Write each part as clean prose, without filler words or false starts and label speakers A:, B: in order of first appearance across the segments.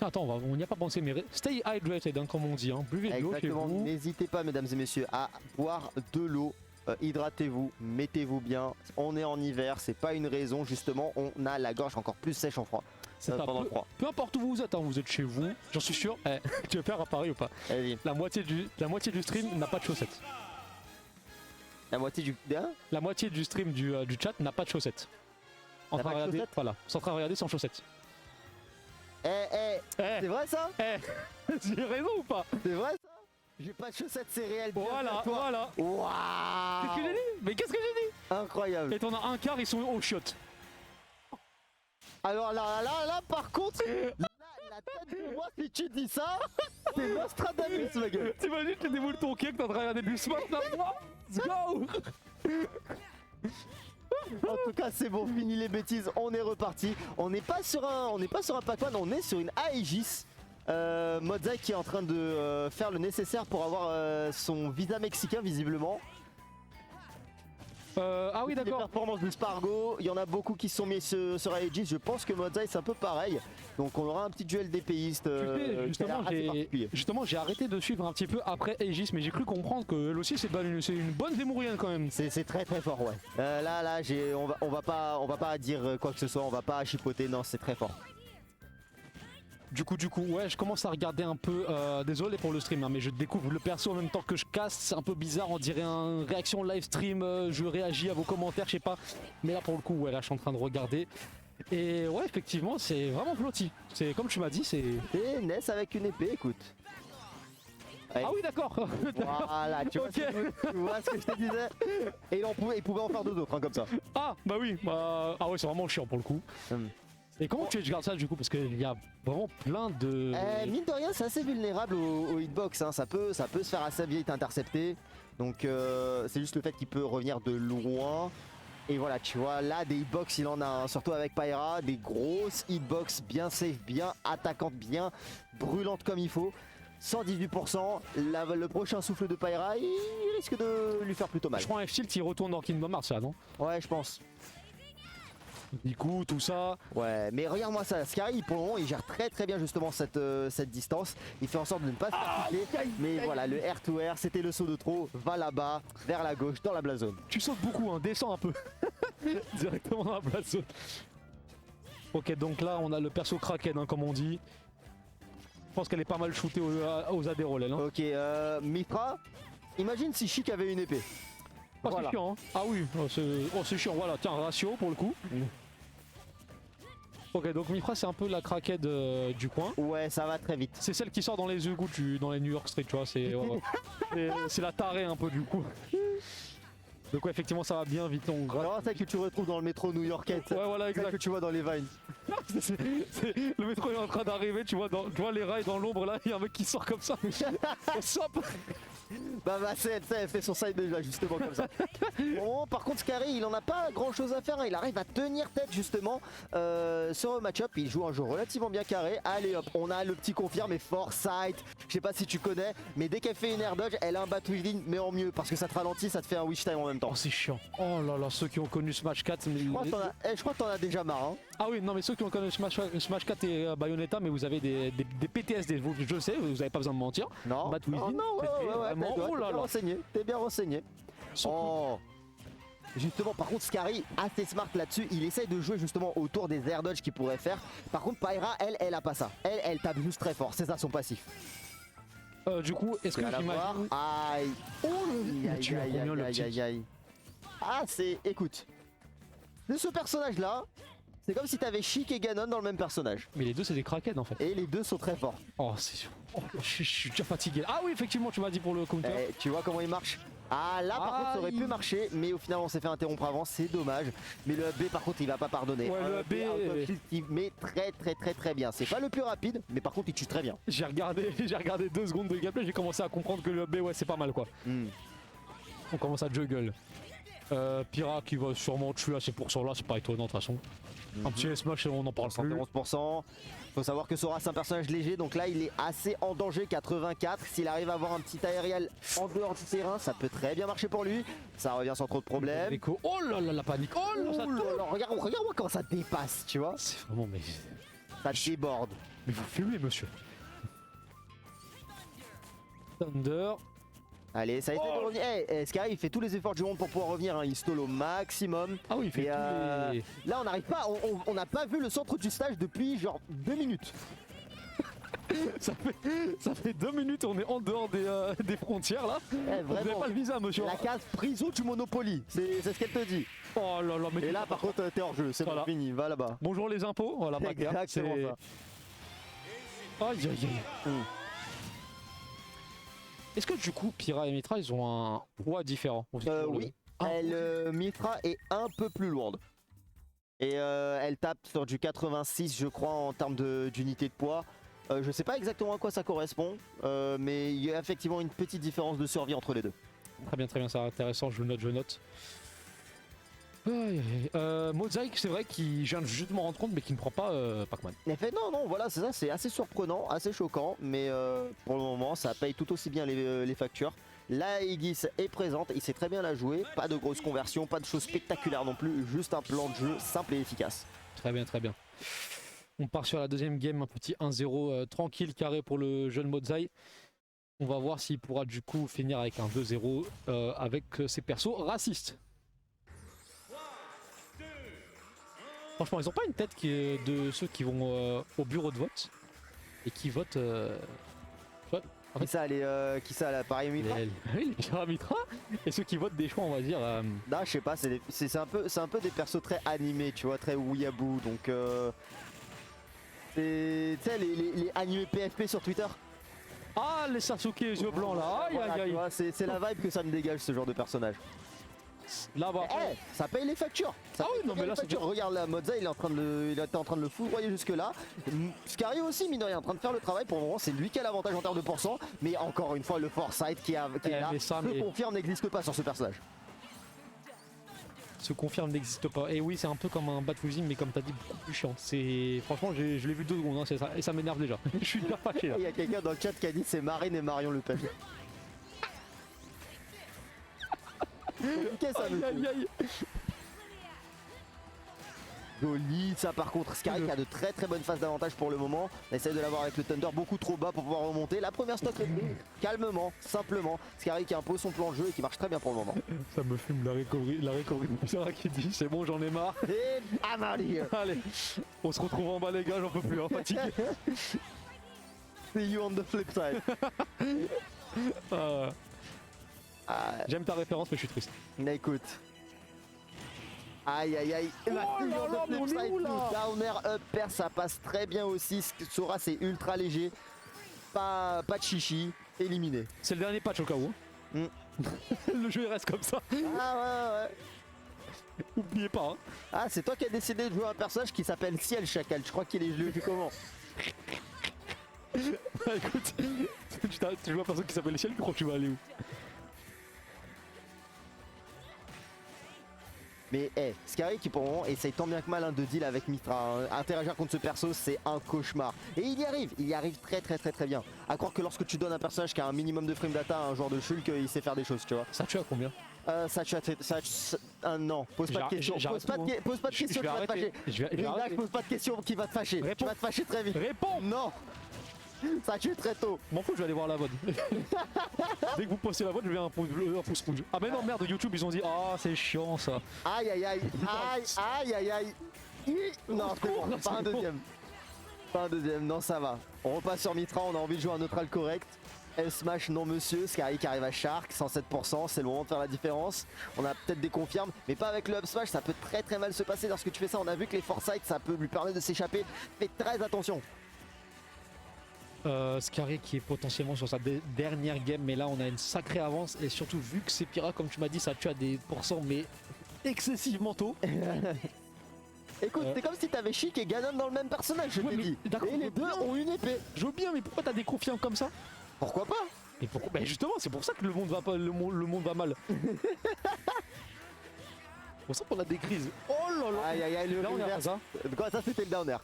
A: Attends, on n'y a pas pensé, mais stay hydrated, hein, comme on dit. Hein. Buvez de l'eau chez
B: Exactement,
A: vous.
B: n'hésitez pas mesdames et messieurs à boire de l'eau. Hydratez-vous, mettez-vous bien. On est en hiver, c'est pas une raison, justement, on a la gorge encore plus sèche en froid. Pendant le froid.
A: Peu importe où vous êtes chez vous, j'en suis sûr. Eh, tu veux faire à Paris ou pas?
B: Allez,
A: La moitié du stream n'a pas de chaussettes.
B: la moitié du... Hein,
A: La moitié du stream du chat n'a pas de chaussettes. En
B: N'a
A: train de
B: pas de
A: regarder,
B: chaussettes
A: voilà, sont en train de regarder sans chaussettes.
B: c'est vrai ça?
A: J'ai raison ou pas?
B: C'est vrai ça? J'ai pas de chaussettes, c'est réel. bien
A: Voilà,
B: joué, toi.
A: voilà.
B: Waouh.
A: Qu'est-ce que j'ai dit? Mais qu'est-ce que j'ai dit?
B: Incroyable.
A: Et t'en as un quart, ils sont aux chiottes.
B: Alors là, par contre, la tête de moi, si tu dis ça, c'est Nostradamus, ma gueule.
A: T'imagines, tu démoules ton cake, t'es en train de regarder du Smash là? Let's go!
B: En tout cas, c'est bon, fini les bêtises, on est reparti. On n'est pas sur un Pac-Man, on est sur une Aegis. Mozai qui est en train de faire le nécessaire pour avoir son visa mexicain visiblement.
A: Ah oui,
B: Les
A: d'accord.
B: performances de Spargo, il y en a beaucoup qui se sont mis sur Aegis. Je pense que Mozai c'est un peu pareil. Donc on aura un petit duel d'épéistes.
A: Justement, j'ai arrêté de suivre un petit peu après Aegis, mais j'ai cru comprendre que elle aussi c'est une bonne Vémourienne quand même.
B: C'est très très fort, ouais. Là, on va pas dire quoi que ce soit, on va pas chipoter, non, c'est très fort.
A: Du coup, ouais, je commence à regarder un peu. Désolé pour le stream, hein, mais je découvre le perso en même temps que je casse. C'est un peu bizarre, on dirait une réaction live stream. Je réagis à vos commentaires, je sais pas. Mais là, pour le coup, ouais, là, je suis en train de regarder. Et ouais, effectivement, c'est vraiment flotti. C'est comme tu m'as dit, c'est.
B: Et Ness avec une épée, écoute. Ouais.
A: Ah oui, d'accord.
B: Voilà, tu vois,
A: Ok.
B: tu vois ce que je te disais. Et il pouvait en faire deux autres, hein, comme ça.
A: Ah, bah oui. Ah ouais, c'est vraiment chiant pour le coup. Et comment tu regardes ça du coup? Parce qu'il y a vraiment plein de...
B: Mine de rien, c'est assez vulnérable au hitbox, hein. Ça peut se faire assez vite intercepter. Donc c'est juste le fait qu'il peut revenir de loin. Et voilà, tu vois, là des hitbox il en a, hein, surtout avec Pyra, des grosses hitbox bien safe, bien attaquantes, bien brûlantes comme il faut. 118%, le prochain souffle de Pyra, il risque de lui faire plutôt mal.
A: Je prends un F-Tilt, il retourne dans Kingdom Hearts là, non?
B: Ouais, je pense.
A: Du coup, tout ça...
B: Ouais, mais regarde-moi ça, Scary pour le moment il gère très très bien justement cette distance. Il fait en sorte de ne pas se faire piquer. Mais voilà, le air to air, c'était le saut de trop, va là-bas, vers la gauche, dans la blast zone.
A: Tu sautes beaucoup, hein, descends un peu. Directement dans la place zone. Ok, donc là, on a le perso Kraken, hein, comme on dit. Je pense qu'elle est pas mal shootée aux adérolles, elle. Hein.
B: Ok, Mitra, imagine si Chic avait une épée.
A: Oh,
B: Voilà.
A: c'est chiant, hein. Ah oui, c'est chiant, voilà, tiens, ratio pour le coup. Ok, donc Mifra, c'est un peu la craquette du coin.
B: Ouais, ça va très vite.
A: C'est celle qui sort dans les égouts dans les New York Street, tu vois, c'est la tarée un peu du coup. Donc ouais, effectivement, ça va bien vite, on gratte.
B: Alors, celle que tu retrouves dans le métro new-yorkais.
A: Ouais, voilà,
B: Celle
A: exact.
B: que tu vois dans les Vines.
A: Le métro est en train d'arriver, tu vois les rails dans l'ombre là, il y a un mec qui sort comme ça. Sop.
B: Bah elle fait son side déjà justement comme ça. Bon, par contre Scary il en a pas grand chose à faire, hein. Il arrive à tenir tête justement sur le match-up. Il joue un jeu relativement bien carré. Allez hop, on a le petit confirme et Foresight. Je sais pas si tu connais, mais dès qu'elle fait une air dodge, elle a un bat within mais en mieux parce que ça te ralentit, ça te fait un wish time en même temps.
A: Oh c'est chiant. Oh là là, ceux qui ont connu Smash 4. Mais...
B: Je crois que t'en as déjà marre. Hein.
A: Ah oui, non mais ceux qui ont connu Smash 4 et Bayonetta, mais vous avez des PTSD. Je sais, vous avez pas besoin de mentir.
B: Non,
A: Bat within,
B: ouais,
A: oh là là.
B: T'es bien renseigné. Oh. Justement, par contre, Scary, assez smart là-dessus. Il essaye de jouer justement autour des air dodge qu'il pourrait faire. Par contre, Pyra, elle a pas ça. Elle tape juste très fort. C'est ça son passif.
A: Du coup, est-ce que j'imagine...
B: Aïe. Aïe. Ah, Écoute. De ce personnage-là, c'est comme si t'avais Chic et Ganon dans le même personnage.
A: Mais les deux, c'est des craquettes en fait.
B: Et les deux sont très forts.
A: Oh, c'est... Oh, je suis déjà fatigué. Ah oui, effectivement, tu m'as dit pour le counter.
B: Tu vois comment il marche? Ah là par contre ça aurait pu marcher, mais au final on s'est fait interrompre avant, c'est dommage. Mais le AB par contre il va pas pardonner.
A: Ouais, le AB
B: il met très bien. C'est pas le plus rapide, mais par contre il tue très bien.
A: J'ai regardé 2 secondes de gameplay, j'ai commencé à comprendre que le AB ouais c'est pas mal quoi. On commence à juggle. Pyra qui va sûrement tuer à ces pourcents là, c'est pas étonnant de toute façon. Un petit smash on en parle plus.
B: 71%. Faut savoir que Sora c'est un personnage léger, donc là il est assez en danger. 84. S'il arrive à avoir un petit aériel en dehors du terrain, ça peut très bien marcher pour lui. Ça revient sans trop de problèmes.
A: Oh là là la panique. Oh là ça
B: regarde-moi comment ça dépasse, tu vois.
A: C'est vraiment mais...
B: Ça déborde.
A: Mais vous fumez, monsieur. Thunder.
B: Allez, ça essaie de revenir. Sky il fait tous les efforts du monde pour pouvoir revenir, hein. Il stole au maximum.
A: Ah oui, il fait
B: Et
A: tous les...
B: là on n'arrive pas, on n'a pas vu le centre du stage depuis genre 2 minutes.
A: ça fait 2 minutes, on est en dehors des frontières là. Vous n'avez
B: Vraiment,
A: pas le visa, monsieur.
B: la case prison du Monopoly, c'est ce qu'elle te dit.
A: Oh là là, mais
B: Et là par contre t'es hors jeu, c'est
A: Voilà.
B: bon, fini, va là-bas.
A: bonjour les impôts. Voilà, ma carte,
B: Exactement
A: c'est...
B: ça.
A: Aïe aïe aïe.
B: Mm.
A: Est-ce que du coup, Pyra et Mitra, ils ont un poids différent?
B: Oui, Mitra est un peu plus lourde. Et elle tape sur du 86 je crois en termes d'unité de poids. Je sais pas exactement à quoi ça correspond, mais il y a effectivement une petite différence de survie entre les deux.
A: Très bien, c'est intéressant, je note. Mozaïk, c'est vrai qu'il vient juste de m'en rendre compte, mais qui ne prend pas Pac-Man.
B: En fait, non, voilà, c'est ça, c'est assez surprenant, assez choquant, mais pour le moment, ça paye tout aussi bien les factures. La Aegis est présente, il sait très bien la jouer, pas de grosses conversions, pas de choses spectaculaires non plus, juste un plan de jeu simple et efficace.
A: Très bien. On part sur la deuxième game, un petit 1-0 tranquille, carré pour le jeune Mozaï. On va voir s'il pourra du coup finir avec un 2-0 avec ses persos racistes. Franchement, ils ont pas une tête qui est de ceux qui vont au bureau de vote et qui votent.
B: Qui ça, pareil Mitra?
A: Les Pyramitra et ceux qui votent des choix, on va dire.
B: Là, je sais pas, c'est un peu des persos très animés, tu vois, très weeaboo, donc tu sais les animés PFP sur Twitter.
A: Ah, les Sasuke les yeux blancs là, aïe
B: Voilà,
A: aïe
B: tu
A: aïe.
B: vois, c'est la vibe que ça me dégage ce genre de personnage.
A: Là-bas.
B: Ça paye les factures. Ça
A: Ah oui,
B: paye
A: non, mais
B: les
A: là, c'est
B: factures. Regarde la Moza, il était en train de le foudroyer jusque là. Scary aussi, mine de rien, en train de faire le travail. Pour le moment, c'est lui qui a l'avantage en termes de pourcent. Mais encore une fois, le foresight qui est là, je confirme, n'existe pas sur ce personnage.
A: Se confirme n'existe pas. Et oui, c'est un peu comme un Batfusing, mais comme t'as dit, beaucoup plus chiant. Franchement, je l'ai vu 2 secondes, hein, c'est ça, et ça m'énerve déjà. Je suis bien fâché là.
B: Il y a quelqu'un dans le chat qui a dit c'est Marine et Marion Le Pen. Qu'est-ce que ça me
A: Aïe.
B: Joli, ça par contre, Sky qui a de très bonnes phases d'avantage pour le moment. On essaie de l'avoir avec le Thunder beaucoup trop bas pour pouvoir remonter. La première stock réglée, calmement, simplement. Sky qui impose son plan de jeu et qui marche très bien pour le moment.
A: Ça me fume la recovery de Sarah qui dit c'est bon, j'en ai marre.
B: Et Amalie.
A: Allez, on se retrouve en bas les gars, j'en peux plus, hein, fatigué.
B: See you on the flip side.
A: J'aime ta référence mais je suis triste.
B: Mais écoute. Aïe.
A: Oh là là, mais on est où, là?
B: Downer up pair, ça passe très bien aussi. Sora c'est ultra léger. Pas de chichi. Éliminé.
A: C'est le dernier patch au cas où. Hein. Le jeu il reste comme ça.
B: Ah ouais.
A: Oubliez pas. Hein.
B: Ah, c'est toi qui as décidé de jouer un personnage qui s'appelle Ciel Chacal. Je crois qu'il est joué comment?
A: Écoute, tu joues un personnage qui s'appelle Ciel, tu crois que tu vas aller où?
B: Mais Scary qui pour le moment essaye tant bien que mal de deal avec Mitra. Interagir contre ce perso c'est un cauchemar. Et il y arrive très bien. À croire que lorsque tu donnes un personnage qui a un minimum de frame data à un joueur de Shulk, il sait faire des choses, tu vois.
A: Ça tue à combien?
B: Non, pose pas de questions. Pose pas de questions qui va te fâcher. Pose pas de questions qui va te fâcher. Tu vas te fâcher très vite.
A: Réponds.
B: Non. Ça tue très tôt.
A: M'en fous, je vais aller voir la VOD. Dès que vous postez la VOD, je vais un pouce rouge. Ah mais non, merde, YouTube, ils ont dit ah c'est chiant ça.
B: Aïe. Non, c'est bon, pas un deuxième. Pas un deuxième, non ça va. On repasse sur Mitra, on a envie de jouer un neutral correct. L-Smash non monsieur, Sky qui arrive à Shark, 107%, c'est le moment de faire la différence. On a peut-être des confirmes, mais pas avec le up smash, ça peut très mal se passer lorsque tu fais ça. On a vu que les foresight, ça peut lui permettre de s'échapper. Fais très attention.
A: Scary qui est potentiellement sur sa dernière game, mais là on a une sacrée avance et surtout vu que c'est Pyra comme tu m'as dit, ça tue à des pourcents mais excessivement tôt.
B: Écoute, c'est comme si t'avais Chic et Ganon dans le même personnage, je t'ai dit. Et les deux ont une épée.
A: Je veux bien, mais pourquoi t'as des confirmes comme ça?
B: Pourquoi pas?
A: Et pourquoi? Bah justement, c'est pour ça que le monde va pas, le monde va mal. C'est pour ça qu'on a des crises. Oh là là.
B: Aïe, le
A: là on est à
B: reverse.
A: ça.
B: Quoi, ça c'était le downer.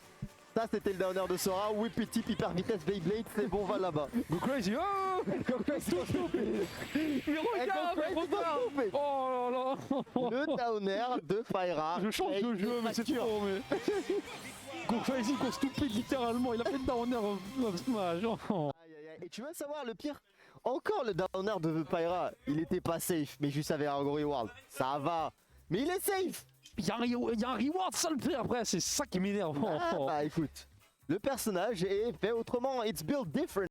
B: Ça c'était le downer de Sora, oui petit hyper vitesse Beyblade, c'est bon, va là-bas.
A: Go crazy, oh
B: Go crazy.
A: Mais regarde, regarde. Oh là là.
B: Le downer de Pyra.
A: Je change de jeu, mais c'est trop, mais... Go crazy, go stupide, littéralement. Il a fait le downer of smash. Oh.
B: Aïe, aïe, aïe. Et tu veux savoir le pire? Encore le downer de The Pyra, il était pas safe, mais juste avec un gros reward. Ça va, mais il est safe.
A: Il y a un reward, ça le fait après, c'est ça qui m'énerve.
B: Ah, écoute, le personnage est fait autrement. It's built different.